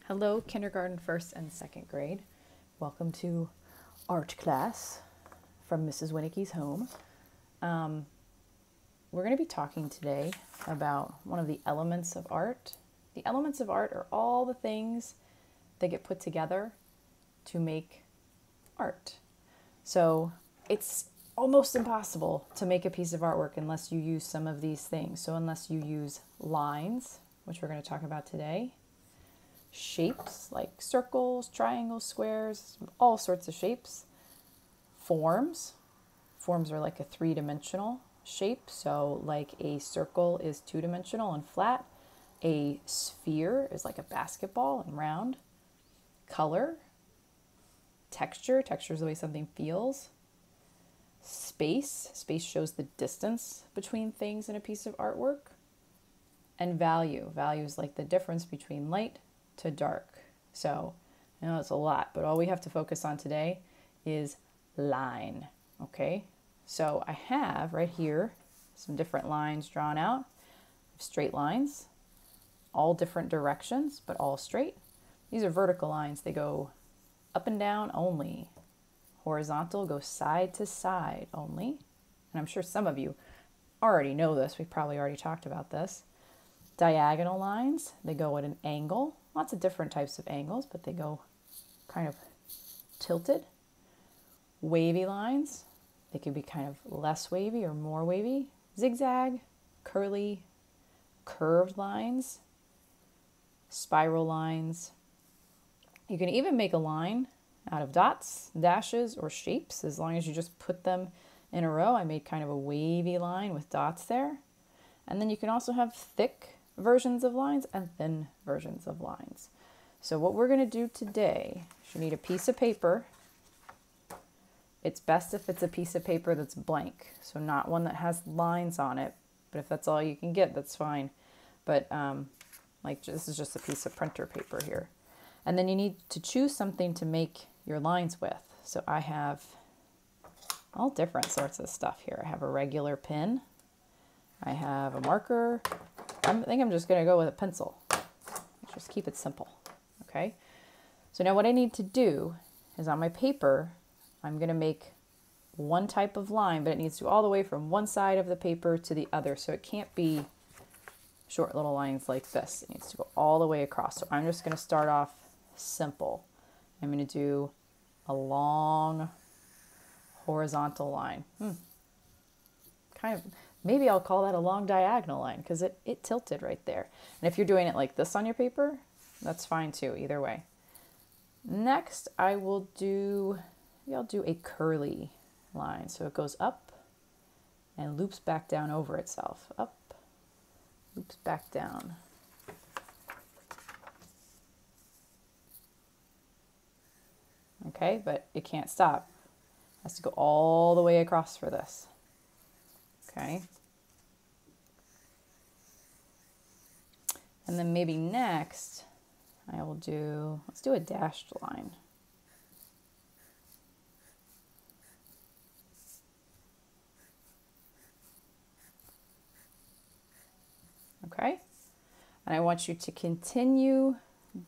Hello, kindergarten, first and second grade. Welcome to art class from Mrs. Winnicke's home. We're going to be talking today about one of the elements of art. The elements of art are all the things that get put together to make art. So it's almost impossible to make a piece of artwork unless you use some of these things. So unless you use lines, which we're going to talk about today, shapes like circles, triangles, squares, all sorts of shapes. Forms are like a three-dimensional shape, so like a circle is two-dimensional and flat. A sphere is like a basketball and round. Color, texture is the way something feels. Space shows the distance between things in a piece of artwork. And value is like the difference between light to dark. So I know it's a lot, but all we have to focus on today is line. Okay, so I have right here some different lines drawn out. Straight lines, all different directions, but all straight. These are vertical lines. They go up and down only. Horizontal goes side to side only. And I'm sure some of you already know this. We've probably already talked about this. Diagonal lines, they go at an angle. Lots of different types of angles, but they go kind of tilted. Wavy lines, they could be kind of less wavy or more wavy. Zigzag, curly, curved lines, spiral lines. You can even make a line out of dots, dashes, or shapes as long as you just put them in a row. I made kind of a wavy line with dots there. And then you can also have thick versions of lines and thin versions of lines. So what we're going to do today, you need a piece of paper. It's best if it's a piece of paper that's blank, so not one that has lines on it, but if that's all you can get, that's fine. But this is just a piece of printer paper here. And then you need to choose something to make your lines with. So I have all different sorts of stuff here. I have a regular pen. I have a marker. I think I'm just going to go with a pencil. Let's just keep it simple, okay? So now what I need to do is on my paper, I'm going to make one type of line, but it needs to go all the way from one side of the paper to the other. So it can't be short little lines like this. It needs to go all the way across. So I'm just going to start off simple. I'm going to do a long horizontal line. Kind of. Maybe I'll call that a long diagonal line because it tilted right there. And if you're doing it like this on your paper, that's fine too, either way. Next, I'll do a curly line. So it goes up and loops back down over itself. Up, loops back down. Okay, but it can't stop. It has to go all the way across for this. Okay. And then maybe next I will let's do a dashed line. Okay. And I want you to continue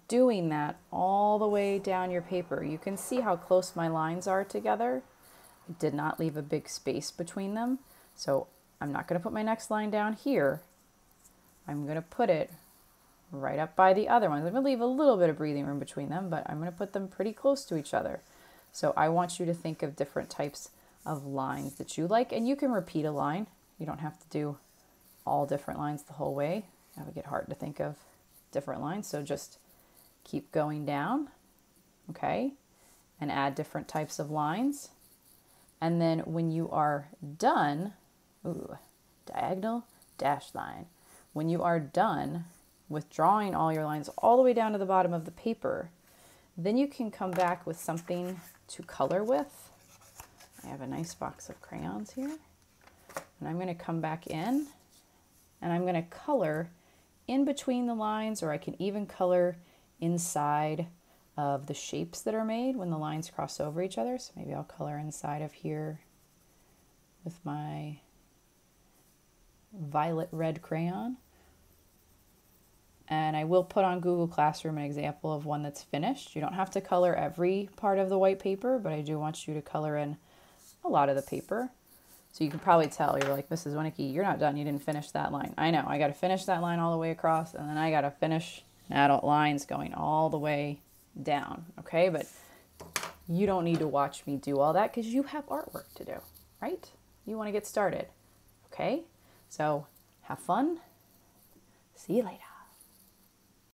doing that all the way down your paper. You can see how close my lines are together. I did not leave a big space between them. So I'm not going to put my next line down here. I'm going to put it right up by the other ones. I'm going to leave a little bit of breathing room between them, but I'm going to put them pretty close to each other. So I want you to think of different types of lines that you like, and you can repeat a line. You don't have to do all different lines the whole way. That would get hard to think of different lines. So just keep going down, okay, and add different types of lines. And then when you are done, diagonal dash line. When you are done with drawing all your lines all the way down to the bottom of the paper, then you can come back with something to color with. I have a nice box of crayons here. And I'm going to come back in and I'm going to color in between the lines, or I can even color inside of the shapes that are made when the lines cross over each other. So maybe I'll color inside of here with my violet red crayon. And I will put on Google Classroom an example of one that's finished. You don't have to color every part of the white paper, but I do want you to color in a lot of the paper. So you can probably tell, you're like, Mrs. Winnicky, you're not done. You didn't finish that line. I know, I got to finish that line all the way across, and then I got to finish adult lines going all the way down, okay? But you don't need to watch me do all that because you have artwork to do, right? You want to get started, okay? So have fun. See you later.